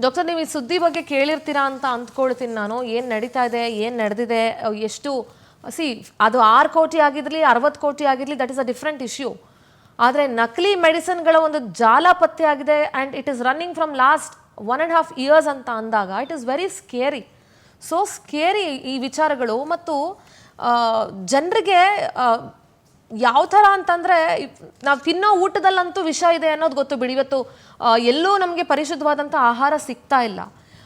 Doctor, ನೀವು ಈ ಸುದ್ದಿ ಬಗ್ಗೆ ಕೇಳಿರ್ತೀರಾ ಅಂತ ಅಂದ್ಕೊಳ್ತೀನಿ ನಾನು. ಏನು ನಡೀತಾ ಇದೆ, ಏನು ನಡೆದಿದೆ, ಎಷ್ಟು ಅದು 6 ಕೋಟಿ ಆಗಿರಲಿ 60 ಕೋಟಿ ಆಗಿರಲಿ, that is a different issue. ಆದರೆ ನಕಲಿ ಮೆಡಿಸಿನ್ಗಳ ಒಂದು ಜಾಲ ಪತ್ತೆ ಆಗಿದೆ and it is running from last 1.5 years ಅಂತ ಅಂದಾಗ it is very scary. So scary ಈ ವಿಚಾರಗಳು. ಮತ್ತು ಜನರಿಗೆ ಯಾವ ಥರ ಅಂತಂದರೆ, ನಾವು ತಿನ್ನೋ ಊಟದಲ್ಲಂತೂ ವಿಷ ಇದೆ ಅನ್ನೋದು ಗೊತ್ತು ಬಿಡಿ. ಇವತ್ತು ಎಲ್ಲೂ ನಮಗೆ ಪರಿಶುದ್ಧವಾದಂಥ ಆಹಾರ ಸಿಗ್ತಾ ಇಲ್ಲ.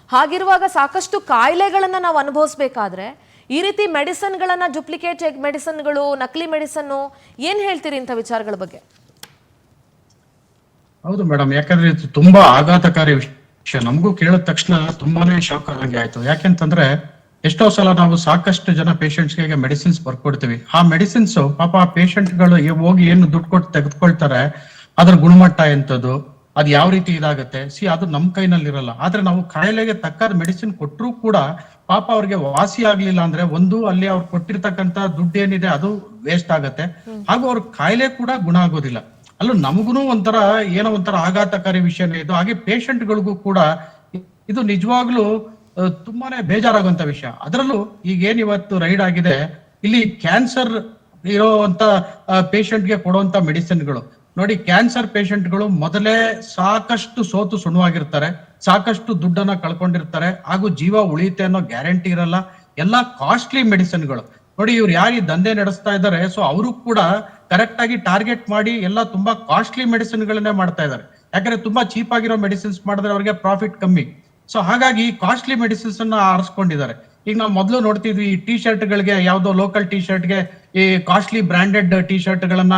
ಹಾಗಿರುವಾಗ ಸಾಕಷ್ಟು ಕಾಯಿಲೆಗಳನ್ನು ನಾವು ಅನುಭವಿಸ್ಬೇಕಾದ್ರೆ ಈ ರೀತಿ ಮೆಡಿಸಿನ್ಗಳನ್ನು, ಡುಪ್ಲಿಕೇಟ್ ಮೆಡಿಸಿನ್ಗಳು, ನಕಲಿ ಮೆಡಿಸನ್ನು, ಏನು ಹೇಳ್ತೀರಿ ಇಂಥ ವಿಚಾರಗಳ ಬಗ್ಗೆ? ಹೌದು ಮೇಡಮ್, ಯಾಕಂದ್ರೆ ಇದು ತುಂಬಾ ಆಘಾತಕಾರಿ ವಿಷಯ. ನಮಗೂ ಕೇಳಿದ ತಕ್ಷಣ ತುಂಬಾನೇ ಶಾಕ್ ಆಗಂಗೆ ಆಯ್ತು. ಯಾಕೆಂತಂದ್ರೆ ಎಷ್ಟೋ ಸಲ ನಾವು ಸಾಕಷ್ಟು ಜನ ಪೇಷಂಟ್ಸ್ಗೆ ಮೆಡಿಸಿನ್ಸ್ ಬರ್ಕೊಡ್ತೀವಿ. ಆ ಮೆಡಿಸಿನ್ಸ್ ಪಾಪ ಆ ಪೇಷಂಟ್ಗಳು ಹೋಗಿ ಏನು ದುಡ್ಡು ಕೊಟ್ಟು ತೆಗೆದುಕೊಳ್ತಾರೆ, ಅದ್ರ ಗುಣಮಟ್ಟ ಎಂತದ್ದು, ಅದು ಯಾವ ರೀತಿ ಇದಾಗುತ್ತೆ, ಅದು ನಮ್ ಕೈನಲ್ಲಿ ಇರಲ್ಲ. ಆದ್ರೆ ನಾವು ಕಾಯಿಲೆಗೆ ತಕ್ಕಾದ ಮೆಡಿಸಿನ್ ಕೊಟ್ಟರು ಕೂಡ ಪಾಪ ಅವ್ರಿಗೆ ವಾಸಿ ಆಗ್ಲಿಲ್ಲ ಅಂದ್ರೆ ಅಲ್ಲಿ ಅವ್ರು ಕೊಟ್ಟಿರ್ತಕ್ಕಂತ ದುಡ್ಡು ಏನಿದೆ ಅದು ವೇಸ್ಟ್ ಆಗತ್ತೆ, ಹಾಗೂ ಅವ್ರ ಕಾಯಿಲೆ ಕೂಡ ಗುಣ ಆಗೋದಿಲ್ಲ. ಅಲ್ಲೂ ನಮಗೂ ಏನೋ ಒಂಥರ ಆಘಾತಕಾರಿ ವಿಷಯನೇ ಇದು. ಹಾಗೆ ಪೇಷಂಟ್ಗಳಿಗೂ ಕೂಡ ಇದು ನಿಜವಾಗ್ಲೂ ತುಂಬಾನೇ ಬೇಜಾರಾಗುವಂತ ವಿಷಯ. ಅದರಲ್ಲೂ ಈಗ ಏನ್ ಇವತ್ತು ರೈಡ್ ಆಗಿದೆ, ಇಲ್ಲಿ ಕ್ಯಾನ್ಸರ್ ಇರೋಂತ ಪೇಷಂಟ್ಗೆ ಕೊಡುವಂತ ಮೆಡಿಸಿನ್ಗಳು ನೋಡಿ, ಕ್ಯಾನ್ಸರ್ ಪೇಷಂಟ್ಗಳು ಮೊದಲೇ ಸಾಕಷ್ಟು ಸೋತು ಸುಣ್ಣವಾಗಿರ್ತಾರೆ, ಸಾಕಷ್ಟು ದುಡ್ಡನ್ನ ಕಳ್ಕೊಂಡಿರ್ತಾರೆ, ಹಾಗೂ ಜೀವ ಉಳಿಯುತ್ತೆ ಅನ್ನೋ ಗ್ಯಾರಂಟಿ ಇರಲ್ಲ. ಎಲ್ಲಾ ಕಾಸ್ಟ್ಲಿ ಮೆಡಿಸಿನ್ಗಳು ನೋಡಿ, ಇವ್ರು ಯಾರು ದಂಧೆ ನಡೆಸ್ತಾ ಇದ್ದಾರೆ, ಸೊ ಅವರು ಕೂಡ ಕರೆಕ್ಟ್ ಆಗಿ ಟಾರ್ಗೆಟ್ ಮಾಡಿ ಎಲ್ಲ ತುಂಬಾ ಕಾಸ್ಟ್ಲಿ ಮೆಡಿಸಿನ್ಗಳನ್ನೇ ಮಾಡ್ತಾ ಇದ್ದಾರೆ. ಯಾಕಂದ್ರೆ ತುಂಬಾ ಚೀಪ್ ಆಗಿರೋ ಮೆಡಿಸಿನ್ಸ್ ಮಾಡಿದ್ರೆ ಅವ್ರಿಗೆ ಪ್ರಾಫಿಟ್ ಕಮ್ಮಿ. ಸೊ ಹಾಗಾಗಿ ಕಾಸ್ಟ್ಲಿ ಮೆಡಿಸಿನ್ಸ್ ಅನ್ನ ಆರಿಸ್ಕೊಂಡಿದ್ದಾರೆ. ಈಗ ನಾವು ಮೊದಲು ನೋಡ್ತಿದ್ವಿ, ಈ ಟಿ ಶರ್ಟ್ ಗಳಿಗೆ, ಯಾವ್ದೋ ಲೋಕಲ್ ಟಿ ಶರ್ಟ್ಗೆ ಈ ಕಾಸ್ಟ್ಲಿ ಬ್ರಾಂಡೆಡ್ ಟಿ ಶರ್ಟ್ ಗಳನ್ನ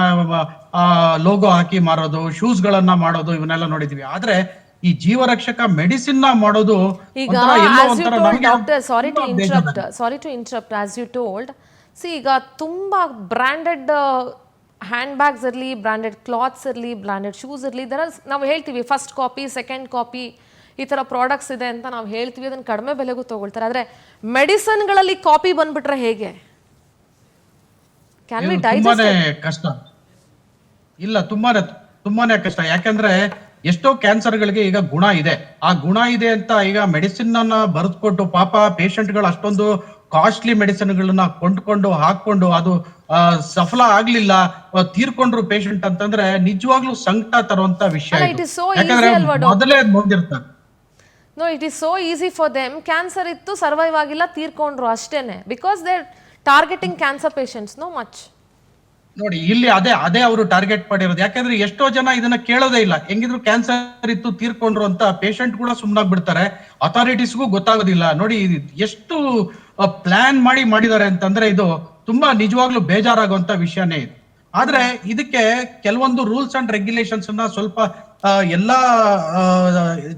ಲೋಗೋ ಹಾಕಿ ಮಾರೋದು, ಶೂಸ್ ಗಳನ್ನ ಮಾಡೋದು, ಇವನ್ನೆಲ್ಲ ನೋಡಿದ್ವಿ. ಆದ್ರೆ ಈ ಜೀವರಕ್ಷಕ ಮೆಡಿಸಿನ್ ನ ಮಾಡೋದು ಈಗ sorry to interrupt, as you told, ಈಗ ತುಂಬಾ ಬ್ರಾಂಡೆಡ್ ಹ್ಯಾಂಡ್ ಬ್ಯಾಗ್ಸ್ ಇರಲಿ, ಬ್ರಾಂಡೆಡ್ ಕ್ಲಾತ್ಸ್ ಇರಲಿ, ಬ್ರಾಂಡೆಡ್ ಶೂಸ್ ಇರಲಿ, ನಾವು ಹೇಳ್ತೀವಿ ಫಸ್ಟ್ ಕಾಪಿ, ಸೆಕೆಂಡ್ ಕಾಪಿ, ಈ ಥರ ಪ್ರಾಡಕ್ಟ್ಸ್ ಇದೆ ಅಂತ ನಾವು ಹೇಳ್ತೀವಿ. ಅದನ್ನು ಕಡಿಮೆ ಬೆಲೆಗೂ ತಗೊಳ್ತಾರೆ. ಆದರೆ ಮೆಡಿಸಿನ್ಗಳಲ್ಲಿ ಕಾಪಿ ಬಂದ್ಬಿಟ್ರೆ ಹೇಗೆ? Can we digest? ಕಷ್ಟ ಇಲ್ಲ, ತುಂಬಾನೇ ಕಷ್ಟ. ಯಾಕಂದ್ರೆ ಎಷ್ಟೋ ಕ್ಯಾನ್ಸರ್ಗಳಿಗೆ ಈಗ ಗುಣ ಇದೆ. ಆ ಗುಣ ಇದೆ ಅಂತ ಈಗ ಮೆಡಿಸಿನ್ ಅನ್ನ ಬರೆದುಕೊಟ್ಟು ಪಾಪ ಪೇಷಂಟ್ಗಳು ಅಷ್ಟೊಂದು ಕಾಸ್ಟ್ಲಿ ಮೆಡಿಸಿನ್ ಗಳನ್ನ ಕೊಂಡ್ಕೊಂಡು ಹಾಕೊಂಡು ಅದು ಸಫಲ ಆಗ್ಲಿಲ್ಲ, ತೀರ್ಕೊಂಡ್ರು ಪೇಷಂಟ್ ಅಂತಂದ್ರೆ ನಿಜವಾಗ್ಲೂ ಸಂಕಟ ತರುವಂತ ವಿಷಯ. ಯಾಕಂದ್ರೆ ಮೊದಲೇ ಬಂದಿರ್ತಾರೆ. No, it is so easy for them. Cancer ಇತ್ತು, ಸರ್ವೈವ್ ಆಗಿಲ್ಲ, ತೀರ್ಕೊಂಡ್ರು ಅಷ್ಟೇನೆ. Because they targeting cancer patients no much. ನೋಡಿ, ಇಲ್ಲಿ ಅದೇ ಅವರು ಟಾರ್ಗೆಟ್ ಮಾಡಿರೋದು. ಯಾಕಂದ್ರೆ ಎಷ್ಟೋ ಜನ ಇದನ್ನ ಕೇಳೋದೇ ಇಲ್ಲ. ಹೆಂಗಿದ್ರು ಕ್ಯಾನ್ಸರ್ ಇತ್ತು, ತೀರ್ಕೊಂಡ್ರು ಅಂತ ಪೇಷಂಟ್ ಕೂಡ ಸುಮ್ಮನಾಗ್ ಬಿಡ್ತಾರೆ, ಅಥಾರಿಟೀಸ್ಗೂ ಗೊತ್ತಾಗೋದಿಲ್ಲ. ನೋಡಿ ಎಷ್ಟು ಪ್ಲಾನ್ ಮಾಡಿದ್ದಾರೆ ಅಂತಂದ್ರೆ ಇದು ತುಂಬಾ ನಿಜವಾಗ್ಲೂ ಬೇಜಾರಾಗುವಂತ ವಿಷಯನೇ ಇದು. ಆದ್ರೆ ಇದಕ್ಕೆ ಕೆಲವೊಂದು ರೂಲ್ಸ್ ಅಂಡ್ ರೆಗ್ಯುಲೇಷನ್ಸ್ ಅನ್ನ ಸ್ವಲ್ಪ ಎಲ್ಲಾ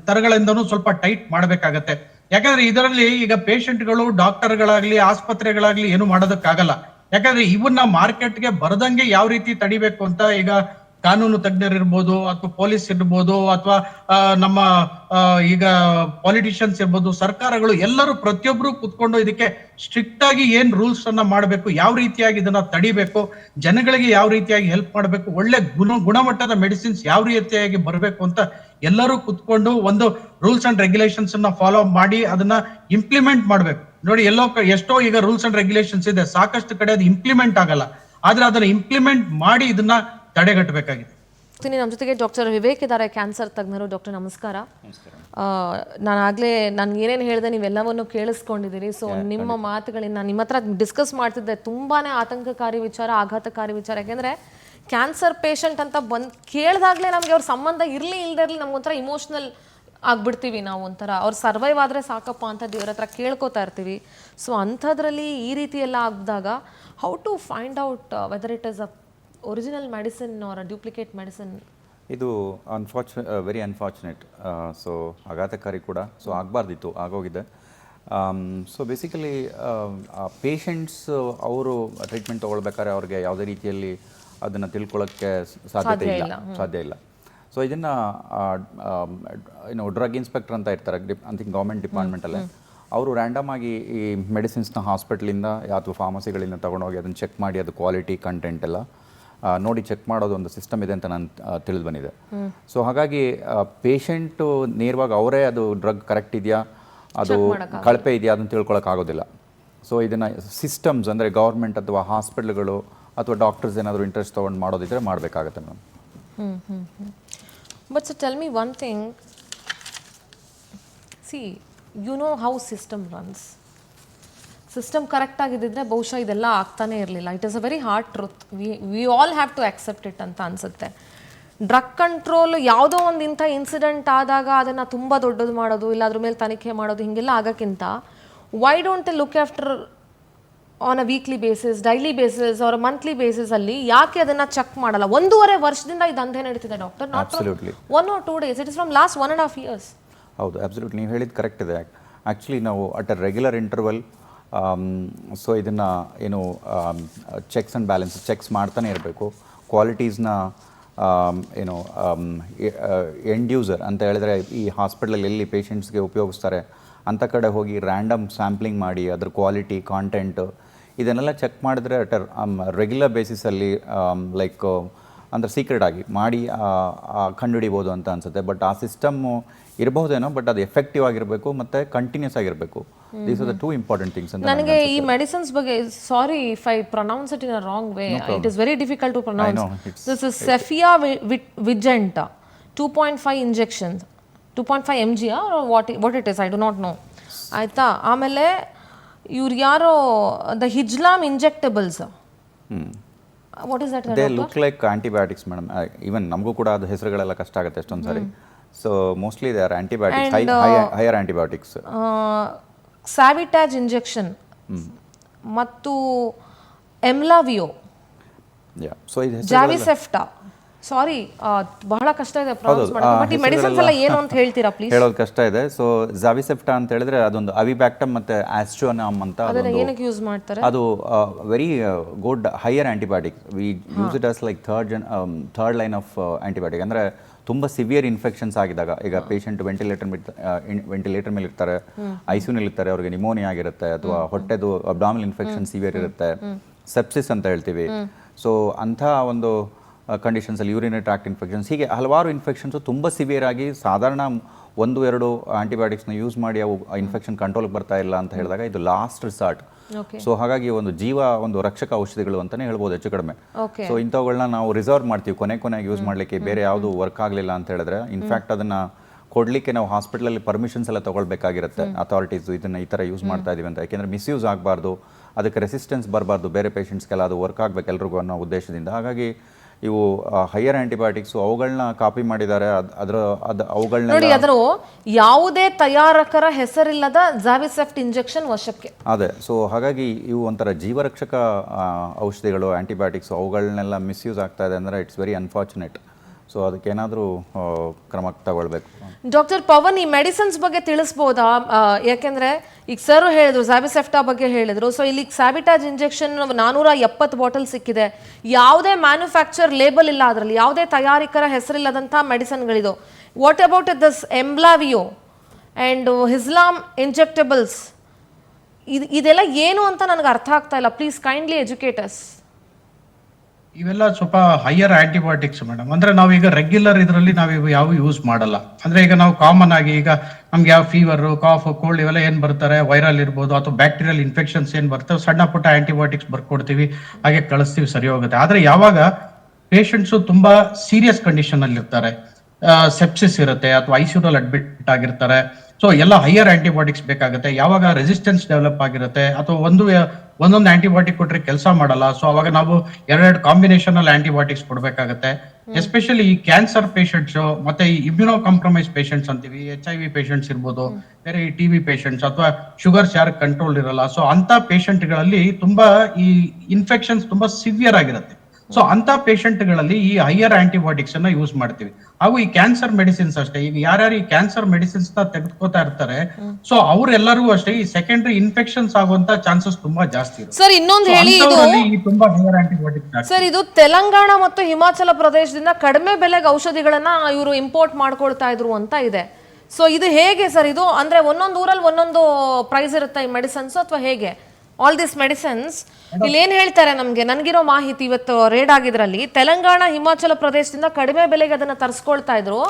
ತರಗಳಿಂದನೂ ಸ್ವಲ್ಪ ಟೈಟ್ ಮಾಡ್ಬೇಕಾಗತ್ತೆ. ಯಾಕಂದ್ರೆ ಇದರಲ್ಲಿ ಈಗ ಪೇಷಂಟ್ಗಳು, ಡಾಕ್ಟರ್ಗಳಾಗ್ಲಿ, ಆಸ್ಪತ್ರೆಗಳಾಗ್ಲಿ ಏನು ಮಾಡೋದಕ್ಕಾಗಲ್ಲ. ಯಾಕಂದ್ರೆ ಇವನ್ನ ಮಾರ್ಕೆಟ್ಗೆ ಬರದಂಗೆ ಯಾವ ರೀತಿ ತಡಿಬೇಕು ಅಂತ ಈಗ ಕಾನೂನು ತಜ್ಞರಿರ್ಬೋದು, ಅಥವಾ ಪೊಲೀಸ್ ಇರ್ಬೋದು, ಅಥವಾ ನಮ್ಮ ಈಗ ಪಾಲಿಟಿಷಿಯನ್ಸ್ ಇರ್ಬೋದು, ಸರ್ಕಾರಗಳು ಎಲ್ಲರೂ ಪ್ರತಿಯೊಬ್ರು ಕುತ್ಕೊಂಡು ಇದಕ್ಕೆ ಸ್ಟ್ರಿಕ್ಟ್ ಆಗಿ ಏನ್ ರೂಲ್ಸ್ ಅನ್ನ ಮಾಡಬೇಕು, ಯಾವ ರೀತಿಯಾಗಿ ಇದನ್ನ ತಡಿಬೇಕು, ಜನಗಳಿಗೆ ಯಾವ ರೀತಿಯಾಗಿ ಹೆಲ್ಪ್ ಮಾಡಬೇಕು, ಒಳ್ಳೆ ಗುಣಮಟ್ಟದ ಮೆಡಿಸಿನ್ಸ್ ಯಾವ ರೀತಿಯಾಗಿ ಬರಬೇಕು ಅಂತ ಎಲ್ಲರೂ ಕುತ್ಕೊಂಡು ಒಂದು ರೂಲ್ಸ್ ಅಂಡ್ ರೆಗ್ಯುಲೇಷನ್ಸ್ ಅನ್ನ ಫಾಲೋ ಮಾಡಿ ಅದನ್ನ ಇಂಪ್ಲಿಮೆಂಟ್ ಮಾಡ್ಬೇಕು. ನೋಡಿ, ಎಷ್ಟೋ ಈಗ ರೂಲ್ಸ್ ಅಂಡ್ ರೆಗ್ಯುಲೇಷನ್ಸ್ ಇದೆ, ಸಾಕಷ್ಟು ಕಡೆ ಅದು ಇಂಪ್ಲಿಮೆಂಟ್ ಆಗಲ್ಲ. ಆದ್ರೆ ಅದನ್ನ ಇಂಪ್ಲಿಮೆಂಟ್ ಮಾಡಿ ಇದನ್ನ ತಡೆಗಟ್ಟಬೇಕಾಗಿದೆ. ನಮ್ಮ ಜೊತೆಗೆ ಡಾಕ್ಟರ್ ವಿವೇಕ್ ಇದ್ದಾರೆ, ಕ್ಯಾನ್ಸರ್ ತಜ್ಞರು. ಡಾಕ್ಟರ್ ನಮಸ್ಕಾರ. ನಾನು ಏನೇನು ಹೇಳಿದೆ ನೀವೆಲ್ಲವನ್ನು ಕೇಳಿಸ್ಕೊಂಡಿದ್ದೀರಿ. ಸೊ ನಿಮ್ಮ ಮಾತುಗಳಿಂದ ನಿಮ್ಮ ಹತ್ರ ಡಿಸ್ಕಸ್ ಮಾಡ್ತಿದ್ದೆ, ತುಂಬಾನೇ ಆತಂಕಕಾರಿ ವಿಚಾರ, ಆಘಾತಕಾರಿ ವಿಚಾರ. ಯಾಕೆಂದ್ರೆ ಕ್ಯಾನ್ಸರ್ ಪೇಷಂಟ್ ಅಂತ ಕೇಳಿದಾಗಲೇ ನಮಗೆ ಅವ್ರ ಸಂಬಂಧ ಇರಲಿ ಇರಲಿ ನಮ್ಗೊಂಥರ ಇಮೋಷ್ನಲ್ ಆಗ್ಬಿಡ್ತೀವಿ. ನಾವು ಒಂಥರ ಅವ್ರು ಸರ್ವೈವ್ ಆದರೆ ಸಾಕಪ್ಪ ಅಂತ ದೇವ್ರ ಹತ್ರ ಕೇಳ್ಕೊತಾ ಇರ್ತೀವಿ. ಸೊ ಅಂಥದ್ರಲ್ಲಿ ಈ ರೀತಿ ಎಲ್ಲ ಆಗಿದಾಗ how to find out whether it is a original medicine or a duplicate medicine? ಇದು ವೆರಿ ಅನ್ಫಾರ್ಚುನೇಟ್. ಸೊ ಆಘಾತಕಾರಿ ಕೂಡ. ಸೊ ಆಗಬಾರ್ದಿತ್ತು, ಆಗೋಗಿದೆ. ಸೊ ಬೇಸಿಕಲಿ ಪೇಷಂಟ್ಸ್ ಅವರು ಟ್ರೀಟ್ಮೆಂಟ್ ತೊಗೊಳ್ಬೇಕಾದ್ರೆ ಅವ್ರಿಗೆ ಯಾವುದೇ ರೀತಿಯಲ್ಲಿ ಅದನ್ನು ತಿಳ್ಕೊಳ್ಳೋಕ್ಕೆ ಸಾಧ್ಯ ಇಲ್ಲ. ಸೊ ಇದನ್ನು ಡ್ರಗ್ ಇನ್ಸ್ಪೆಕ್ಟರ್ ಅಂತ ಇರ್ತಾರೆ, ಐ ಥಿಂಕ್ ಗೌರ್ಮೆಂಟ್ ಡಿಪಾರ್ಟ್ಮೆಂಟಲ್ಲೇ, ಅವರು ರ್ಯಾಂಡಮ್ ಆಗಿ ಈ ಮೆಡಿಸಿನ್ಸ್ನ ಹಾಸ್ಪಿಟ್ಲಿಂದ ಅಥವಾ ಫಾರ್ಮಸಿಗಳಿಂದ ತೊಗೊಂಡೋಗಿ ಅದನ್ನು ಚೆಕ್ ಮಾಡಿ ಅದು ಕ್ವಾಲಿಟಿ ಕಂಟೆಂಟ್ ಎಲ್ಲ ನೋಡಿ ಚೆಕ್ ಮಾಡೋದು ಒಂದು ಸಿಸ್ಟಮ್ ಇದೆ ಅಂತ ನಾನು ತಿಳಿದು ಬಂದಿದೆ. ಸೊ ಹಾಗಾಗಿ ಪೇಷಂಟು ನೇರವಾಗಿ ಅವರೇ ಅದು ಡ್ರಗ್ ಕರೆಕ್ಟ್ ಇದೆಯಾ, ಅದು ಕಳಪೆ ಇದೆಯಾ ಅದನ್ನು ತಿಳ್ಕೊಳಕ್ಕಾಗೋದಿಲ್ಲ. ಸೊ ಇದನ್ನು ಸಿಸ್ಟಮ್ಸ್ ಅಂದರೆ ಗೌರ್ಮೆಂಟ್ ಅಥವಾ ಹಾಸ್ಪಿಟ್ಲ್ಗಳು ಅಥವಾ ಡಾಕ್ಟರ್ಸ್ ಏನಾದರೂ ಇಂಟ್ರೆಸ್ಟ್ ತೊಗೊಂಡು ಮಾಡೋದಿದ್ರೆ ಮಾಡಬೇಕಾಗತ್ತೆ madam. But so tell me one thing, see you know how system runs. System correct ಆಗಿದ್ದಿದ್ರೆ ಬಹುಶಃ ಇದೆಲ್ಲ ಆಗ್ತಾನೆ ಇರಲಿಲ್ಲ. It is a very hard truth. We all have to accept it ಅಂತ ಅನಿಸುತ್ತೆ. ಡ್ರಗ್ ಕಂಟ್ರೋಲ್ ಯಾವುದೋ ಒಂದು ಇಂಥ ಇನ್ಸಿಡೆಂಟ್ ಆದಾಗ ಅದನ್ನು ತುಂಬ ದೊಡ್ಡದು ಮಾಡೋದು, ಇಲ್ಲ ಅದ್ರ ಮೇಲೆ ತನಿಖೆ ಮಾಡೋದು, ಹಿಂಗೆಲ್ಲ ಆಗೋಕ್ಕಿಂತ why don't look after on a weekly basis, daily basis or monthly ಬೇಸಿಸಲ್ಲಿ ಯಾಕೆ ಅದನ್ನು ಚೆಕ್ ಮಾಡಲ್ಲ? 1.5 ವರ್ಷದಿಂದ ಇದು ದಂಧೆ ನಡೀತಿದೆ doctor, not 1 or 2 days. It is from last 1.5 years. ಹೌದು, ಅಬ್ಸಲ್ಯೂಟ್ಲಿ ನೀವು ಹೇಳಿದ್ದು ಕರೆಕ್ಟ್ ಇದೆ. ಆ್ಯಕ್ಚುಲಿ ನಾವು at a regular interval so ಇದನ್ನು ಏನು ಚೆಕ್ಸ್ ಆ್ಯಂಡ್ ಬ್ಯಾಲೆನ್ಸ್ ಚೆಕ್ಸ್ ಮಾಡ್ತಾನೆ ಇರಬೇಕು. ಕ್ವಾಲಿಟೀಸ್ನ ಏನು ಎಂಡ್ ಯೂಸರ್ ಅಂತ ಹೇಳಿದ್ರೆ ಈ ಹಾಸ್ಪಿಟಲಲ್ಲಿ ಎಲ್ಲಿ ಪೇಷಂಟ್ಸ್ಗೆ ಉಪಯೋಗಿಸ್ತಾರೆ ಅಂಥ ಕಡೆ ಹೋಗಿ ರ್ಯಾಂಡಮ್ ಸ್ಯಾಂಪ್ಲಿಂಗ್ ಮಾಡಿ ಅದ್ರ ಕ್ವಾಲಿಟಿ, ಕಾಂಟೆಂಟ್ ಇದನ್ನೆಲ್ಲ ಚೆಕ್ ಮಾಡಿದ್ರೆ ಅಟ್ ರೆಗ್ಯುಲರ್ ಬೇಸಿಸಲ್ಲಿ ಲೈಕ್ ಅಂದರೆ ಸೀಕ್ರೆಟ್ ಆಗಿ ಮಾಡಿ ಕಂಡುಹಿಡಿಬೋದು ಅಂತ ಅನಿಸುತ್ತೆ. ಬಟ್ ಆ ಸಿಸ್ಟಮ್ಮು ಇರಬಹುದೇನೋ, ಬಟ್ ಅದು ಎಫೆಕ್ಟಿವ್ ಆಗಿರಬೇಕು ಮತ್ತು ಕಂಟಿನ್ಯೂಸ್ ಆಗಿರಬೇಕು. These are the 2 important things ಅಂತ ನನಗೆ ಈ ಮೆಡಿಸಿನ್ಸ್ ಬಗ್ಗೆ, sorry if I pronounce it in a wrong way, it is very difficult to pronounce. This is ಸೆಫಿಯಾ ವಿಜೆಂಟಾ 2.5 injections, 2.5 mg or what it is, I do not know. ಆಯಿತಾ. ಆಮೇಲೆ ಇವ್ರು ಯಾರೋ ದ ಹಿಜ್ಲಾಮ್ injectables, what is that? They look like antibiotics madam. Even ನಮಗೂ ಕೂಡ ಅದು ಹೆಸರುಗಳೆಲ್ಲ ಕಷ್ಟ ಆಗುತ್ತೆ ಎಷ್ಟೊಂದು ಸಾರಿ. So mostly they are antibiotics, higher antibiotics. ಸ್ಯಾವಿಟ್ಯಾಜ್ ಇಂಜೆಕ್ಷನ್ ಮತ್ತು ಎಮ್ಲಾವಿಯೋ, ಸೊ ಇದು ಜಾವಿಸೆಫ್ಟಾ, ಸಾರಿ ಬಹಳ ಕಷ್ಟ ಇದೆ ಪ್ರೊನೌನ್ಸ್ ಮಾಡೋದು. ಬಟ್ ಈ ಮೆಡಿಸಿನ್ಸ್ ಎಲ್ಲ ಏನು ಅಂತ ಹೇಳ್ತೀರಾ ಪ್ಲೀಸ್? ಹೇಳೋದು ಕಷ್ಟ ಇದೆ. ಸೊ ಜಾವಿಸೆಫ್ಟಾ ಅಂತ ಹೇಳಿದ್ರೆ ಅದೊಂದು ಅವಿಬ್ಯಾಕ್ಟಮ್ ಮತ್ತೆ ಆಸ್ಟ್ರೋನಾಮ್ ಅಂತ, ಅದನ್ನ ಏನಕ್ಕೆ ಯೂಸ್ ಮಾಡ್ತಾರೆ? ಅದು very good higher antibiotic. We use it as like third line of antibiotic. ಅಂದರೆ ತುಂಬ ಸಿವಿಯರ್ ಇನ್ಫೆಕ್ಷನ್ಸ್ ಆಗಿದಾಗ, ಈಗ ಪೇಷಂಟ್ ವೆಂಟಿಲೇಟರ್ ಮೇಲೆ ಇರ್ತಾರೆ, ಐಸಿಯುನಲ್ಲಿ ಇರ್ತಾರೆ, ಅವ್ರಿಗೆ ನಿಮೋನಿಯಾ ಆಗಿರುತ್ತೆ ಅಥವಾ ಹೊಟ್ಟೆದು ಅಬ್ಡಾಮಿನಲ್ ಇನ್ಫೆಕ್ಷನ್ ಸಿವಿಯರ್ ಇರುತ್ತೆ, ಸೆಪ್ಸಿಸ್ ಅಂತ ಹೇಳ್ತೀವಿ. ಸೊ ಅಂಥ ಒಂದು ಕಂಡೀಷನ್ಸಲ್ಲಿ ಯೂರಿನರಿ ಟ್ರ್ಯಾಕ್ಟ್ ಇನ್ಫೆಕ್ಷನ್ಸ್, ಹೀಗೆ ಹಲವಾರು ಇನ್ಫೆಕ್ಷನ್ಸು ತುಂಬ ಸಿವಿಯರ್ ಆಗಿ ಸಾಧಾರಣ 1-2 ಆಂಟಿಬಯೋಟಿಕ್ಸ್ನ ಯೂಸ್ ಮಾಡಿ ಅವು ಇನ್ಫೆಕ್ಷನ್ ಕಂಟ್ರೋಲ್ಗೆ ಬರ್ತಾ ಇಲ್ಲ ಅಂತ ಹೇಳಿದಾಗ ಇದು ಲಾಸ್ಟ್ ರಿಸಾರ್ಟ್. ಸೊ ಹಾಗಾಗಿ ಒಂದು ರಕ್ಷಕ ಔಷಧಿಗಳು ಅಂತಲೇ ಹೇಳ್ಬೋದು ಹೆಚ್ಚು ಕಡಿಮೆ. ಸೊ ಇಂಥವುಗಳನ್ನ ನಾವು ರಿಸರ್ವ್ ಮಾಡ್ತೀವಿ ಕೊನೆಗೆ ಯೂಸ್ ಮಾಡಲಿಕ್ಕೆ, ಬೇರೆ ಯಾವುದು ವರ್ಕ್ ಆಗಲಿಲ್ಲ ಅಂತ ಹೇಳಿದ್ರೆ. ಇನ್ಫ್ಯಾಕ್ಟ್ ಅದನ್ನು ಕೊಡಲಿಕ್ಕೆ ನಾವು ಹಾಸ್ಪಿಟಲಲ್ಲಿ ಪರ್ಮಿಷನ್ಸ್ ಎಲ್ಲ ತೊಗೊಳ್ಬೇಕಾಗಿರುತ್ತೆ ಅಥಾರಿಟೀಸು, ಇದನ್ನು ಈ ಥರ ಯೂಸ್ ಮಾಡ್ತಾ ಇದೀವಿ ಅಂತ. ಯಾಕೆಂದರೆ ಮಿಸ್ಯೂಸ್ ಆಗಬಾರ್ದು, ಅದಕ್ಕೆ ರೆಸಿಸ್ಟೆನ್ಸ್ ಬರಬಾರ್ದು, ಬೇರೆ ಪೇಷಂಟ್ಸ್ಗೆಲ್ಲ ಅದು ವರ್ಕ್ ಆಗಬೇಕು ಎಲ್ರಿಗೂ ಅನ್ನೋ ಉದ್ದೇಶದಿಂದ. ಹಾಗಾಗಿ ಇವು ಹೈಯರ್ ಆಂಟಿಬಯೋಟಿಕ್ಸ್ ಅವುಗಳನ್ನ ಕಾಪಿ ಮಾಡಿದ್ದಾರೆ. ಅವುಗಳನ್ನ ನೋಡಿ, ಅದರ ಯಾವುದೇ ತಯಾರಕರ ಹೆಸರಿಲ್ಲದ ಜಾವಿಸೆಫ್ಟ್ ಇಂಜೆಕ್ಷನ್ ವಶಕ್ಕೆ. ಅದೇ. ಸೊ ಹಾಗಾಗಿ ಇವು ಒಂಥರ ಜೀವರಕ್ಷಕ ಔಷಧಿಗಳು, ಆಂಟಿಬಯೋಟಿಕ್ಸ್, ಅವುಗಳನ್ನೆಲ್ಲ ಮಿಸ್ಯೂಸ್ ಆಗ್ತಾ ಇದೆ ಅಂದರೆ ಇಟ್ಸ್ ವೆರಿ ಅನ್ಫಾರ್ಚುನೇಟ್. ಸೊ ಅದಕ್ಕೇನಾದರೂ ಕ್ರಮ ತಗೊಳ್ಬೇಕು. ಡಾಕ್ಟರ್ ಪವನ್, ಈ ಮೆಡಿಸಿನ್ಸ್ ಬಗ್ಗೆ ತಿಳಿಸ್ಬೋದಾ? ಯಾಕೆಂದರೆ ಈಗ ಸರ್ ಹೇಳಿದ್ರು, ಜಾವಿಸೆಫ್ಟಾ ಬಗ್ಗೆ ಹೇಳಿದ್ರು. ಸೊ ಇಲ್ಲಿ ಸ್ಯಾವಿಟಾಜ್ ಇಂಜೆಕ್ಷನ್ 470 ಬಾಟಲ್ ಸಿಕ್ಕಿದೆ. ಯಾವುದೇ ಮ್ಯಾನುಫ್ಯಾಕ್ಚರ್ ಲೇಬಲ್ ಇಲ್ಲ ಅದರಲ್ಲಿ, ಯಾವುದೇ ತಯಾರಿಕರ ಹೆಸರಿಲ್ಲದಂಥ ಮೆಡಿಸಿನ್ಗಳಿದು. ವಾಟ್ ಅಬೌಟ್ ದಿಸ್ ಎಂಬ್ಲಾವಿಯೋ ಆ್ಯಂಡ್ ಹಿಜ್ಲಾಮ್ ಇಂಜೆಕ್ಟಬಲ್ಸ್? ಇದೆಲ್ಲ ಏನು ಅಂತ ನನಗೆ ಅರ್ಥ ಆಗ್ತಾ ಇಲ್ಲ. Please kindly educate us. ಇವೆಲ್ಲ ಸ್ವಲ್ಪ ಹೈಯರ್ ಆಂಟಿಬಯೋಟಿಕ್ಸ್ ಮೇಡಮ್. ಅಂದ್ರೆ ನಾವೀಗ ರೆಗ್ಯುಲರ್ ಇದರಲ್ಲಿ ನಾವಿವು ಯಾವ ಯೂಸ್ ಮಾಡಲ್ಲ. ಅಂದ್ರೆ ಈಗ ನಾವು ಕಾಮನ್ ಆಗಿ ಈಗ ನಮ್ಗೆ ಯಾವ ಫೀವರ್, ಕಾಫ್, ಕೋಲ್ಡ್ ಇವೆಲ್ಲ ಏನ್ ಬರ್ತಾರೆ, ವೈರಲ್ ಇರ್ಬೋದು ಅಥವಾ ಬ್ಯಾಕ್ಟೀರಿಯಲ್ ಇನ್ಫೆಕ್ಷನ್ಸ್ ಏನ್ ಬರ್ತವೆ, ಸಣ್ಣ ಪುಟ್ಟ ಆಂಟಿಬಯೋಟಿಕ್ಸ್ ಬರ್ಕೊಡ್ತೀವಿ, ಹಾಗೆ ಕಳಿಸ್ತೀವಿ, ಸರಿ ಹೋಗುತ್ತೆ. ಆದ್ರೆ ಯಾವಾಗ ಪೇಷಂಟ್ಸ್ ತುಂಬಾ ಸೀರಿಯಸ್ ಕಂಡೀಷನ್ ಅಲ್ಲಿ ಇರ್ತಾರೆ, ಸೆಪ್ಸಿಸ್ ಇರುತ್ತೆ ಅಥವಾ ಐಸಿಯುನಲ್ಲಿ ಅಡ್ಮಿಟ್ ಆಗಿರ್ತಾರೆ, ಸೊ ಎಲ್ಲ ಹೈಯರ್ ಆಂಟಿಬಯೋಟಿಕ್ಸ್ ಬೇಕಾಗುತ್ತೆ. ಯಾವಾಗ ರೆಸಿಸ್ಟೆನ್ಸ್ ಡೆವಲಪ್ ಆಗಿರುತ್ತೆ ಅಥವಾ ಒಂದೊಂದು ಆಂಟಿಬಯೋಟಿಕ್ ಕೊಟ್ರೆ ಕೆಲಸ ಮಾಡಲ್ಲ, ಸೊ ಅವಾಗ ನಾವು 2 ಕಾಂಬಿನೇಷನ್ ಅಲ್ಲಿ ಆಂಟಿಬಯೋಟಿಕ್ಸ್ ಕೊಡ್ಬೇಕಾಗತ್ತೆ. ಎಸ್ಪೆಷಲಿ ಈ ಕ್ಯಾನ್ಸರ್ ಪೇಷಂಟ್ಸ್ ಮತ್ತೆ ಈ ಇಮ್ಯುನೋ ಕಾಂಪ್ರಮೈಸ್ ಪೇಷಂಟ್ಸ್ ಅಂತೀವಿ, HIV ಪೇಷಂಟ್ಸ್ ಇರ್ಬೋದು, ಬೇರೆ ಈ TB ಪೇಷಂಟ್ಸ್ ಅಥವಾ ಶುಗರ್ಸ್ ಯಾರು ಕಂಟ್ರೋಲ್ ಇರಲ್ಲ, ಸೊ ಅಂತ ಪೇಷಂಟ್ ಗಳಲ್ಲಿ ತುಂಬಾ ಈ ಇನ್ಫೆಕ್ಷನ್ಸ್ ತುಂಬಾ ಸಿವಿಯರ್ ಆಗಿರುತ್ತೆ. ಸೊ ಅಂತ ಪೇಷಂಟ್ ಗಳಲ್ಲಿ ಈ ಹೈಯರ್ ಆಂಟಿಬಯೋಟಿಕ್ಸ್ ಅನ್ನ ಯೂಸ್ ಮಾಡ್ತೀವಿ. ಹಾಗೂ ಈ ಕ್ಯಾನ್ಸರ್ ಮೆಡಿಸಿನ್ಸ್ ಅಷ್ಟೇ, ಈಗ ಯಾರ್ಯಾರು ಈ ಕ್ಯಾನ್ಸರ್ ಮೆಡಿಸಿನ್ಸ್ ನ ತೆಗೆದುಕೋತಾ ಇರ್ತಾರೆ, ಸೊ ಅವರೆಲ್ಲರಿಗೂ ಅಷ್ಟೇ ಈ ಸೆಕೆಂಡರಿ ಇನ್ಫೆಕ್ಷನ್ಸ್ ಆಗುವಂತ ಚಾನ್ಸಸ್ ತುಂಬಾ ಜಾಸ್ತಿ ಇರುತ್ತೆ. ಸರ್ ಇನ್ನೊಂದು ಹೇಳಿ, ತುಂಬಾ ಹೈಯರ್ ಆಂಟಿಬಯೋಟಿಕ್ಸ್. ಸರ್ ಇದು ತೆಲಂಗಾಣ ಮತ್ತು ಹಿಮಾಚಲ ಪ್ರದೇಶದಿಂದ ಕಡಿಮೆ ಬೆಲೆಗೆ ಔಷಧಿಗಳನ್ನ ಇವರು ಇಂಪೋರ್ಟ್ ಮಾಡ್ಕೊಳ್ತಾ ಇದ್ರು ಅಂತ ಇದೆ. ಸೊ ಇದು ಹೇಗೆ ಸರ್? ಇದು ಅಂದ್ರೆ ಒಂದೊಂದು ಊರಲ್ಲಿ ಒಂದೊಂದು ಪ್ರೈಸ್ ಇರುತ್ತೆ ಈ ಮೆಡಿಸಿನ್ಸ್ ಅಥವಾ ಹೇಗೆ? ಆಲ್ ದಿಸ್ ಮೆಡಿಸಿನ್ಸ್ ಇಲ್ಲಿ ಏನ್ ಹೇಳ್ತಾರೆ ನಮ್ಗೆ, ನನ್ಗಿರೋ ಮಾಹಿತಿ ಇವತ್ತು ರೇಡ್ ಆಗಿದ್ರಲ್ಲಿ ತೆಲಂಗಾಣ ಹಿಮಾಚಲ ಪ್ರದೇಶದಿಂದ ಕಡಿಮೆ ಬೆಲೆಗೆ ಅದನ್ನ ತರಿಸ್ಕೊಳ್ತಾ ಇದ್ರು,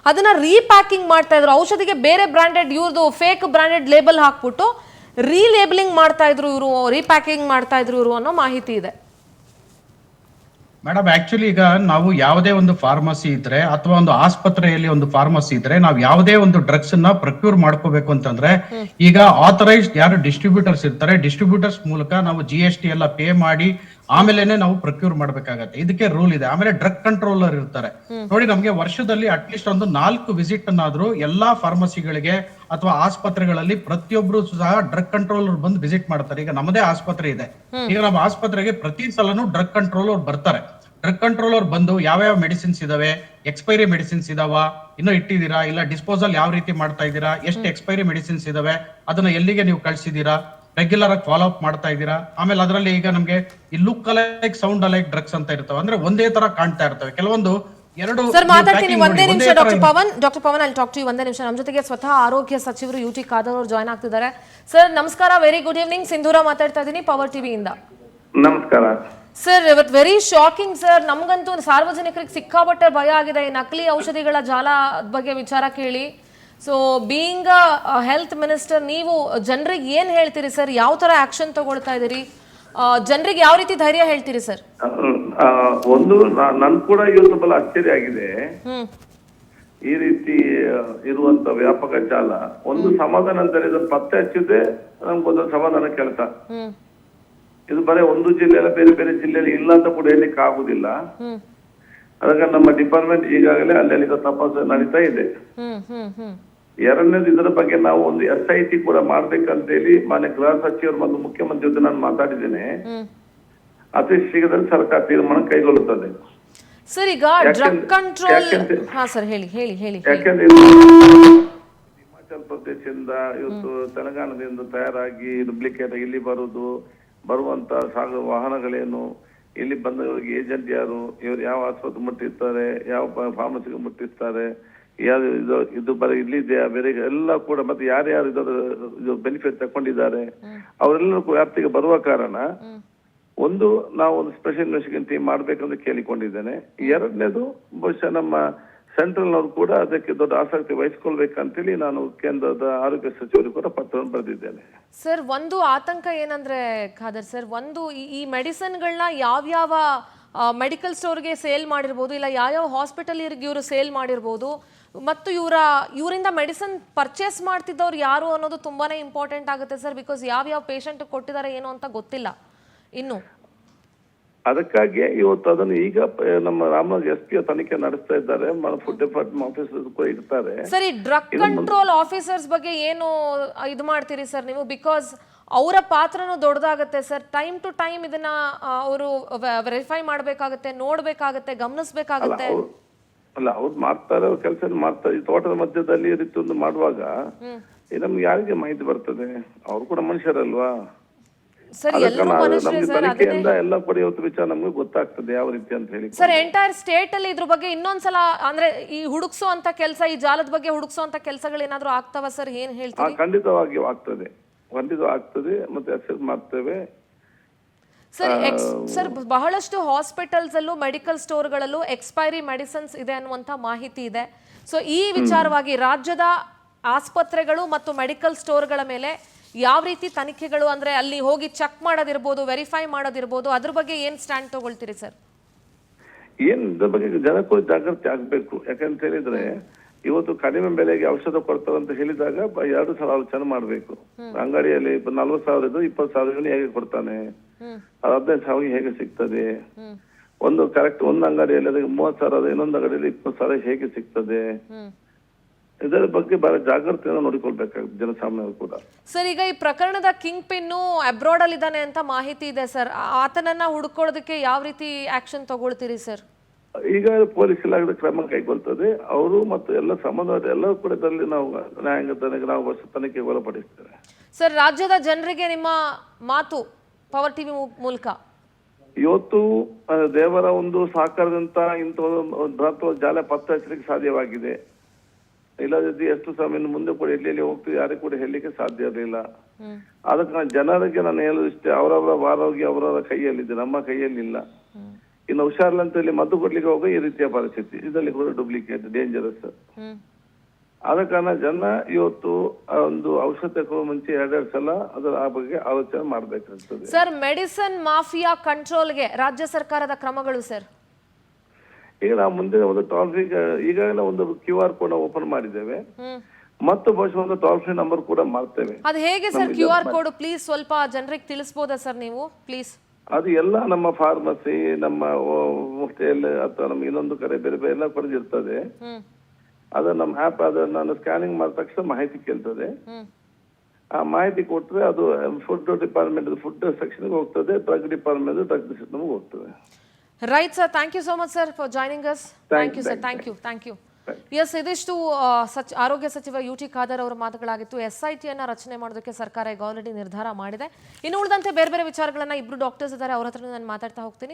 ಅದನ್ನ ರೀಪ್ಯಾಕಿಂಗ್ ಮಾಡ್ತಾ ಇದ್ರು, ಔಷಧಿಗೆ ಬೇರೆ ಬ್ರಾಂಡೆಡ್ ಇವ್ರದ್ದು ಫೇಕ್ ಬ್ರಾಂಡೆಡ್ ಲೇಬಲ್ ಹಾಕ್ಬಿಟ್ಟು ರೀಲೇಬಲಿಂಗ್ ಮಾಡ್ತಾ ಇದ್ರು ಇವರು, ರೀಪ್ಯಾಕಿಂಗ್ ಮಾಡ್ತಾ ಇದ್ರು ಇವರು ಅನ್ನೋ ಮಾಹಿತಿ ಇದೆ. ಮೇಡಮ್ ಆಕ್ಚುಲಿ ಈಗ ನಾವು ಯಾವುದೇ ಒಂದು ಫಾರ್ಮಸಿ ಇದ್ರೆ ಅಥವಾ ಒಂದು ಆಸ್ಪತ್ರೆಯಲ್ಲಿ ಒಂದು ಫಾರ್ಮಸಿ ಇದ್ರೆ ನಾವು ಯಾವುದೇ ಒಂದು ಡ್ರಗ್ಸ್ ಅನ್ನ ಪ್ರೊಕ್ಯೂರ್ ಮಾಡ್ಕೋಬೇಕು ಅಂತಂದ್ರೆ ಈಗ ಆಥರೈಸ್ಡ್ ಯಾರು ಡಿಸ್ಟ್ರಿಬ್ಯೂಟರ್ಸ್ ಇರ್ತಾರೆ, ಡಿಸ್ಟ್ರಿಬ್ಯೂಟರ್ಸ್ ಮೂಲಕ ನಾವು GST ಎಲ್ಲ ಪೇ ಮಾಡಿ ಆಮೇಲೆನೆ ನಾವು ಪ್ರೊಕ್ಯೂರ್ ಮಾಡ್ಬೇಕಾಗತ್ತೆ. ಇದಕ್ಕೆ ರೂಲ್ ಇದೆ. ಆಮೇಲೆ ಡ್ರಗ್ ಕಂಟ್ರೋಲರ್ ಇರ್ತಾರೆ ನೋಡಿ, ನಮ್ಗೆ ವರ್ಷದಲ್ಲಿ ಅಟ್ಲೀಸ್ಟ್ ಒಂದು 4 ವಿಸಿಟ್ ಅನ್ನಾದ್ರೂ ಎಲ್ಲಾ ಫಾರ್ಮಸಿಗಳಿಗೆ ಅಥವಾ ಆಸ್ಪತ್ರೆಗಳಲ್ಲಿ ಪ್ರತಿಯೊಬ್ರು ಸಹ ಡ್ರಗ್ ಕಂಟ್ರೋಲರ್ ಬಂದು ವಿಸಿಟ್ ಮಾಡ್ತಾರೆ. ಈಗ ನಮ್ಮದೇ ಆಸ್ಪತ್ರೆ ಇದೆ, ಈಗ ನಮ್ಮ ಆಸ್ಪತ್ರೆಗೆ ಪ್ರತಿ ಸಲನು ಡ್ರಗ್ ಕಂಟ್ರೋಲರ್ ಬರ್ತಾರೆ. ಡ್ರಗ್ ಕಂಟ್ರೋಲರ್ ಬಂದು ಯಾವ ಮೆಡಿಸಿನ್ಸ್ ಇದಾವೆ, ಎಕ್ಸ್ಪೈರಿ ಮೆಡಿಸಿನ್ಸ್ ಇದಾವ, ಇನ್ನೂ ಇಟ್ಟಿದ್ದೀರಾ, ಇಲ್ಲ ಡಿಸ್ಪೋಸಲ್ ಯಾವ ರೀತಿ ಮಾಡ್ತಾ ಇದ್ದೀರಾ, ಎಷ್ಟು ಎಕ್ಸ್ಪೈರಿ ಮೆಡಿಸಿನ್ಸ್ ಇದಾವೆ, ಅದನ್ನ ಎಲ್ಲಿಗೆ ನೀವು ಕಳ್ಸಿದೀರಾ, ರೆಗ್ಯುಲರ್ ಆಗಿ ಫಾಲೋ ಅಪ್ ಮಾಡ್ತಾ ಇದ್ದೀರಾ. ಆಮೇಲೆ ಅದರಲ್ಲಿ ಈಗ ನಮ್ಗೆ ಈ look alike sound alike drugs ಅಂತ ಇರ್ತವೆ, ಅಂದ್ರೆ ಒಂದೇ ತರ ಕಾಣ್ತಾ ಇರ್ತವೆ. ಕೆಲವೊಂದು ಎರಡು ಸರ್ ಮಾತಾಡ್ತೀನಿ ಒಂದೇ ನಿಮಿಷ. ಡಾಕ್ಟರ್ ಪವನ್ ಅಲ್ಲಿ ಟಾಕ್ ಟು ಯು ಒಂದೇ ನಿಮಿಷ. ನಮ್ಮ ಜೊತೆಗೆ ಸ್ವತಃ ಆರೋಗ್ಯ ಸಚಿವರು UT ಖಾದರ್ ಅವರು ಜಾಯ್ನ್ ಆಗ್ತಿದ್ದಾರೆ. ಸರ್ ನಮಸ್ಕಾರ, ವೆರಿ ಗುಡ್ ಈವ್ನಿಂಗ್. ಸಿಂಧೂರ ಮಾತಾಡ್ತಾ ಇದ್ದೀನಿ ಪವರ್ ಟಿವಿಯಿಂದ. ನಮಸ್ಕಾರ ಸರ್. ಇವತ್ತು ವೆರಿ ಶಾಕಿಂಗ್ ಸರ್, ನಮಗಂತೂ ಸಾರ್ವಜನಿಕರಿಗೆ ಸಿಕ್ಕಾಪಟ್ಟೆ ಭಯ ಆಗಿದೆ ಈ ನಕಲಿ ಔಷಧಿಗಳ ಜಾಲ ಬಗ್ಗೆ ವಿಚಾರ ಕೇಳಿ. So being a health minister, ನೀವು ಜನರಿಗೆ ಏನ್ ಹೇಳ್ತೀರಿ ಸರ್? ಯಾವ ತರ ಆಕ್ಷನ್ ತಗೊಳ್ತಾ ಇದೀರಿ? ಜನರಿಗೆ ಯಾವ ರೀತಿ ಧೈರ್ಯ ಹೇಳ್ತೀರಿ ಸರ್? ಒಂದು ನನ್ ಕೂಡ ಇವತ್ತು ಬಹಳ ಆಶ್ಚರ್ಯ ಆಗಿದೆ ಈ ರೀತಿ ಇರುವಂತ ವ್ಯಾಪಕ ಜಾಲ. ಒಂದು ಸಮಾಧಾನ ಅಂತಾರೆ, ಇದನ್ನು ಪತ್ತೆ ಹಚ್ಚಿದ್ರೆ ನಮ್ಗೊಂದು ಸಮಾಧಾನ ಕೆಲಸ. ಇದು ಬರೀ ಒಂದು ಜಿಲ್ಲೆಯಲ್ಲಿ ಬೇರೆ ಬೇರೆ ಜಿಲ್ಲೆಯಲ್ಲಿ ಇಲ್ಲ ಅಂತ ಕೂಡ ಹೇಳಲಿಕ್ಕೆ ಆಗುದಿಲ್ಲ. ಅದಕ್ಕೆ ನಮ್ಮ ಡಿಪಾರ್ಟ್ಮೆಂಟ್ ಈಗಾಗಲೇ ಅಲ್ಲಿ ತಪಾಸಣೆ ನಡೀತಾ ಇದೆ. ಎರಡನೇದು, ಇದರ ಬಗ್ಗೆ ನಾವು ಒಂದು SIT ಕೂಡ ಮಾಡ್ಬೇಕಂತ ಹೇಳಿ ಮಾನ್ಯ ಗೃಹ ಸಚಿವರು ಮತ್ತು ಮುಖ್ಯಮಂತ್ರಿ ಜೊತೆ ನಾನು ಮಾತಾಡಿದ್ದೇನೆ. ಅತಿ ಶೀಘ್ರದಲ್ಲಿ ಸರ್ಕಾರ ತೀರ್ಮಾನ ಕೈಗೊಳ್ಳುತ್ತದೆ. ಸರ್ ಈಗ ಡ್ರಗ್ ಕಂಟ್ರೋಲ್, ಹಾ ಸರ್ ಹೇಳಿ ಹೇಳಿ ಹೇಳಿ. ಯಾಕೆಂದ್ರೆ ಹಿಮಾಚಲ ಪ್ರದೇಶದಿಂದ ಇವತ್ತು ತೆಲಂಗಾಣದಿಂದ ತಯಾರಾಗಿ ಡೂಪ್ಲಿಕೇಟ್ ಇಲ್ಲಿ ಬರುವಂತ ವಾಹನಗಳೇನು, ಇಲ್ಲಿ ಬಂದವರಿಗೆ ಏಜೆಂಟ್ ಯಾರು, ಇವರು ಯಾವ ಆಸ್ಪತ್ರೆ ಮುಟ್ಟಿರ್ತಾರೆ, ಯಾವ ಫಾರ್ಮಸಿಗೆ ಮುಟ್ಟಿರ್ತಾರೆ, ಇದು ಬರೀ ಇಲ್ಲಿದೆಯಾ ಬೇರೆ ಎಲ್ಲ ಕೂಡ, ಮತ್ತೆ ಯಾರ್ಯಾರು ಇದು ಬೆನಿಫಿಟ್ ತಕೊಂಡಿದ್ದಾರೆ ಅವರೆಲ್ಲರೂ ವ್ಯಾಪ್ತಿಗೆ ಬರುವ ಕಾರಣ ಒಂದು ನಾವು ಒಂದು ಸ್ಪೆಷಲ್ ಇನ್ವೆಸ್ಟಿಗೇಷನ್ ಟೀಮ್ ಮಾಡ್ಬೇಕಂತ ಕೇಳಿಕೊಂಡಿದ್ದೇನೆ. ಎರಡನೇದು, ಬಹುಶಃ ನಮ್ಮ ಸೆಂಟ್ರಲ್ನವರು ಕೂಡ ಅದಕ್ಕೆ ದೊಡ್ಡ ಆಸಕ್ತಿ ವಹಿಸ್ಕೊಳ್ಬೇಕಂತೇಳಿ ನಾನು ಕೇಂದ್ರದ ಆರೋಗ್ಯ ಸಚಿವರಿಗೆ ಕೂಡ ಪತ್ರವನ್ನು ಬರೆದಿದ್ದೇನೆ. ಸರ್ ಒಂದು ಆತಂಕ ಏನಂದ್ರೆ ಖಾದರ್ ಸರ್, ಒಂದು ಈ ಮೆಡಿಸಿನ್ಗಳನ್ನ ಯಾವ್ಯಾವ ಮೆಡಿಕಲ್ ಸ್ಟೋರ್ಗೆ ಸೇಲ್ ಮಾಡಿರ್ಬೋದು, ಇಲ್ಲ ಯಾವ್ಯಾವ ಹಾಸ್ಪಿಟಲ್ ಇವರು ಸೇಲ್ ಮಾಡಿರ್ಬೋದು, ಮತ್ತು ಇವರಿಂದ ಮೆಡಿಸಿನ್ ಪರ್ಚೇಸ್ ಮಾಡ್ತಿದ್ದವ್ರು ಯಾರು ಅನ್ನೋದು ತುಂಬಾನೇ ಇಂಪಾರ್ಟೆಂಟ್ ಆಗುತ್ತೆ ಸರ್. ಬಿಕಾಸ್ ಯಾವ್ಯಾವ ಪೇಷಂಟ್ ಕೊಟ್ಟಿದ್ದಾರೆ ಏನು ಅಂತ ಗೊತ್ತಿಲ್ಲ ಇನ್ನು. ಅದಕ್ಕಾಗಿಯೇ ಇವತ್ತು ಅದನ್ನು ಈಗ ನಮ್ಮ ರಾಮನಗರ SP ತನಿಖೆ ನಡೆಸ್ತಾ ಇದ್ದಾರೆ. ಫುಡ್ ಡಿಪಾರ್ಟ್ಮೆಂಟ್ ಆಫೀಸರ್ಸ್ ಕೂಡ ಇರ್ತಾರೆ. ಸರ್ ಈ ಡ್ರಗ್ ಕಂಟ್ರೋಲ್ ಆಫೀಸರ್ಸ್ ಬಗ್ಗೆ ಏನು ಇದು ಮಾಡ್ತೀರಿ ಸರ್ ನೀವು? ಬಿಕಾಸ್ ಅವರ ಪಾತ್ರನೂ ದೊಡ್ಡದಾಗತ್ತೆ ಸರ್. ಟೈಮ್ ಟು ಟೈಮ್ ಇದನ್ನ ಅವರು ವೆರಿಫೈ ಮಾಡ್ಬೇಕಾಗತ್ತೆ, ನೋಡ್ಬೇಕಾಗತ್ತೆ, ಗಮನಿಸ್ಬೇಕಾಗತ್ತೆ. ಅಲ್ಲ, ಅವ್ರು ಮಾಡ್ತಾರೆ, ಅವ್ರ ಕೆಲಸ ಮಾಡ್ತಾರೆ. ಈ ತೋಟದ ಮಧ್ಯದಲ್ಲಿ ಈ ರೀತಿ ಒಂದು ಮಾಡುವಾಗ ನಮ್ಗೆ ಯಾರಿಗೆ ಮಾಹಿತಿ ಬರ್ತದೆ? ಅವ್ರು ಕೂಡ ಮನುಷ್ಯರಲ್ವಾ? ತನಿಖೆಯಿಂದ ಎಲ್ಲ ಕೂಡ ಇವತ್ತು ವಿಚಾರ ನಮ್ಗೆ ಗೊತ್ತಾಗ್ತದೆ ಯಾವ ರೀತಿ ಅಂತ ಹೇಳಿ. ಸರ್ ಎಂಟೈರ್ ಸ್ಟೇಟ್ ಅಲ್ಲಿ ಇದ್ರ ಬಗ್ಗೆ ಇನ್ನೊಂದ್ಸಲ ಅಂದ್ರೆ ಈ ಹುಡುಕ್ಸುವಂತ ಕೆಲಸ, ಈ ಜಾಲದ ಬಗ್ಗೆ ಹುಡುಕ್ಸುವಂತ ಕೆಲಸಗಳು ಏನಾದ್ರು ಆಗ್ತಾವ ಸರ್? ಏನ್ ಹೇಳ್ತೀವಿ? ಖಂಡಿತವಾಗಿ ಆಗ್ತದೆ ಮತ್ತೆ ಅಸೆಸ್ ಮಾಡ್ತೇವೆ ಸರ್. ಬಹಳಷ್ಟು ಹಾಸ್ಪಿಟಲ್ಸ್ ಅಲ್ಲೂ ಮೆಡಿಕಲ್ ಸ್ಟೋರ್ಗಳಲ್ಲೂ ಎಕ್ಸ್ಪೈರಿ ಮೆಡಿಸಿನ್ಸ್ ಇದೆ ಅನ್ನುವಂತ ಮಾಹಿತಿ ಇದೆ. ಸೊ ಈ ವಿಚಾರವಾಗಿ ರಾಜ್ಯದ ಆಸ್ಪತ್ರೆಗಳು ಮತ್ತು ಮೆಡಿಕಲ್ ಸ್ಟೋರ್ಗಳ ಮೇಲೆ ಯಾವ ರೀತಿ ತನಿಖೆಗಳು, ಅಂದ್ರೆ ಅಲ್ಲಿ ಹೋಗಿ ಚೆಕ್ ಮಾಡೋದಿರ್ಬೋದು, ವೆರಿಫೈ ಮಾಡೋದಿರ್ಬೋದು, ಅದ್ರ ಬಗ್ಗೆ ಏನ್ ಸ್ಟ್ಯಾಂಡ್ ತಗೊಳ್ತೀರಿ ಸರ್? ಇದ್ರ ಬಗ್ಗೆ ಜನಕ್ಕೂ ಜಾಗೃತಿ ಆಗ್ಬೇಕು. ಯಾಕಂತ ಹೇಳಿದ್ರೆ ಇವತ್ತು ಕಡಿಮೆ ಬೆಲೆಗೆ ಔಷಧ ಕೊಡ್ತಾರೆ ಅಂತ ಹೇಳಿದಾಗ 2 ಸಲ ಆಲೋಚನೆ ಮಾಡ್ಬೇಕು. ಅಂಗಡಿಯಲ್ಲಿ 40,000 ಇದ್ದು 20,000 ಹೇಗೆ ಕೊಡ್ತಾನೆ, 15,000 ಹೇಗೆ ಸಿಗ್ತದೆ? ಒಂದು ಅಂಗಡಿಯಲ್ಲಿ ಅದಕ್ಕೆ 30,000, ಇನ್ನೊಂದು ಅಂಗಡಿಯಲ್ಲಿ 20,000 ಹೇಗೆ ಸಿಗ್ತದೆ? ಇದರ ಬಗ್ಗೆ ಬಹಳ ಜಾಗೃತಿಯನ್ನು ನೋಡಿಕೊಳ್ಬೇಕಾಗುತ್ತೆ ಜನಸಾಮಾನ್ಯರು ಕೂಡ. ಸರ್ ಈಗ ಈ ಪ್ರಕರಣದ ಕಿಂಗ್ ಪಿನ್ನು ಅಬ್ರಾಡ್ ಅಲ್ಲಿ ಇದ್ದಾನೆ ಅಂತ ಮಾಹಿತಿ ಇದೆ ಸರ್. ಆತನನ್ನ ಹುಡುಕೋದಕ್ಕೆ ಯಾವ ರೀತಿ ಆಕ್ಷನ್ ತಗೊಳ್ತೀರಿ ಸರ್? ಈಗ ಪೊಲೀಸ್ ಇಲಾಖೆ ಕ್ರಮ ಕೈಗೊಳ್ತದೆ. ಅವರು ಮತ್ತು ಎಲ್ಲ ಸಂಬಂಧಪಟ್ಟ ಎಲ್ಲರೂ ಕೂಡ ಇದರಲ್ಲಿ ನಾವು ನ್ಯಾಯಾಂಗಕ್ಕೆ ನಾವು ತನಿಖೆಗೆ ಒಳಪಡಿಸ್ತೇವೆ. ಸರ್ ರಾಜ್ಯದ ಜನರಿಗೆ ನಿಮ್ಮ ಮಾತು ಪವರ್ ಟಿವಿ ಮೂಲಕ. ಇವತ್ತು ದೇವರ ಒಂದು ಸಹಕಾರದಂತ ಇಂಥ ಬೃಹತ್ ಜಾಲ ಪತ್ತೆ ಹಚ್ಚಲಿಕ್ಕೆ ಸಾಧ್ಯವಾಗಿದೆ. ಇಲ್ಲದಿದ್ದು ಎಷ್ಟು ಸಮಯ ಮುಂದೆ ಕೂಡ ಎಲ್ಲೆಲ್ಲಿ ಹೋಗ್ತೀವಿ ಯಾರಿಗೂ ಕೂಡ ಹೇಳಲಿಕ್ಕೆ ಸಾಧ್ಯ ಇರಲಿಲ್ಲ. ಅದಕ್ಕೆ ನಾನು ಜನರಿಗೆ ನಾನು ಹೇಳೋದು ಇಷ್ಟೇ, ಅವರವರ ಆರೋಗ್ಯ ಅವರವರ ಕೈಯಲ್ಲಿದೆ, ನಮ್ಮ ಕೈಯಲ್ಲಿಲ್ಲ. ಇನ್ನು ಹುಷಾರಿಲ್ಲ ಅಂತ ಹೇಳಿ ಮದ್ದು ಕೊಡ್ಲಿಕ್ಕೆ ಹೋಗೋ ಈ ರೀತಿಯ ಪರಿಸ್ಥಿತಿ, ಇದರಲ್ಲಿ ಕೂಡ ಡೂಪ್ಲಿಕೇಟ್ ಡೇಂಜರಸ್. ಆದ ಕಾರಣ ಜನ ಇವತ್ತು ಆ ಒಂದು ಔಷಧ ತಗೊಳ್ಳೋ ಮುಂಚೆ 2 ಸಲ ಅದರ ಆ ಬಗ್ಗೆ ಆಲೋಚನೆ ಮಾಡ್ಬೇಕಾಗ್ತದೆ. ಸರ್, ಮೆಡಿಸಿನ್ ಮಾಫಿಯಾ ಕಂಟ್ರೋಲ್ಗೆ ರಾಜ್ಯ ಸರ್ಕಾರದ ಕ್ರಮಗಳು ಸರ್? ಈಗ ನಾವು ಮುಂದೆ ಒಂದು ಟೋಲ್ ಫ್ರೀ, ಈಗಾಗಲೇ ಒಂದು QR ಕೋಡ್ ಓಪನ್ ಮಾಡಿದ್ದೇವೆ, ಮತ್ತು ಬಹುಶಃ ಒಂದು ಟೋಲ್ ಫ್ರೀ ನಂಬರ್ ಕೂಡ ಮಾಡ್ತೇವೆ. ಅದು ಹೇಗೆ ಸರ್ QR ಕೋಡ್? ಪ್ಲೀಸ್ ಸ್ವಲ್ಪ ಜನರಿಗೆ ತಿಳಿಸಬಹುದಾ ಸರ್ ನೀವು ಪ್ಲೀಸ್? ಅದು ಎಲ್ಲ ನಮ್ಮ ಫಾರ್ಮಸಿ, ನಮ್ಮ ಮುಫ್ತಿಯಲ್ಲಿ ಅಥವಾ ನಮ್ಮ ಇನ್ನೊಂದು ಕಡೆ ಬೇರೆ ಬೇರೆ ಎಲ್ಲ ಕಡೆ ಇರ್ತದೆ. ಅದು ನಮ್ಮ ಆ್ಯಪ್, ಅದನ್ನ ನಾನು ಸ್ಕ್ಯಾನಿಂಗ್ ಮಾಡಿದ ತಕ್ಷಣ ಮಾಹಿತಿ ಕೇಳ್ತದೆ. ಆ ಮಾಹಿತಿ ಕೊಟ್ಟರೆ ಅದು ಫುಡ್ ಡಿಪಾರ್ಟ್ಮೆಂಟ್ ಫುಡ್ ಸೆಕ್ಷನ್ಗೆ ಹೋಗ್ತದೆ, ಡ್ರಗ್ ಡಿಪಾರ್ಟ್ಮೆಂಟ್ ಡ್ರಗ್ ಸಿಸ್ಟಮ್ಗೆ ಹೋಗ್ತದೆ. Right sir, thank you so much sir for joining us. Thank you sir, thank you. Yes, ಇದಿಷ್ಟು ಆರೋಗ್ಯ ಸಚಿವ UT ಖಾದರ್ ಅವರ ಮಾತುಗಳಾಗಿತ್ತು. SIT ಅನ್ನ ರಚನೆ ಮಾಡೋದಕ್ಕೆ ಸರ್ಕಾರ ಈಗ ಆಲ್ರೆಡಿ ನಿರ್ಧಾರ ಮಾಡಿದೆ. ಇನ್ನು ಉಳಿದಂತೆ ಬೇರೆ ಬೇರೆ ವಿಚಾರಗಳನ್ನ ಇಬ್ರು ಡಾಕ್ಟರ್ಸ್ ಇದ್ದಾರೆ, ಅವ್ರ ಹತ್ರ ನಾನು ಮಾತಾಡ್ತಾ ಹೋಗ್ತೀನಿ.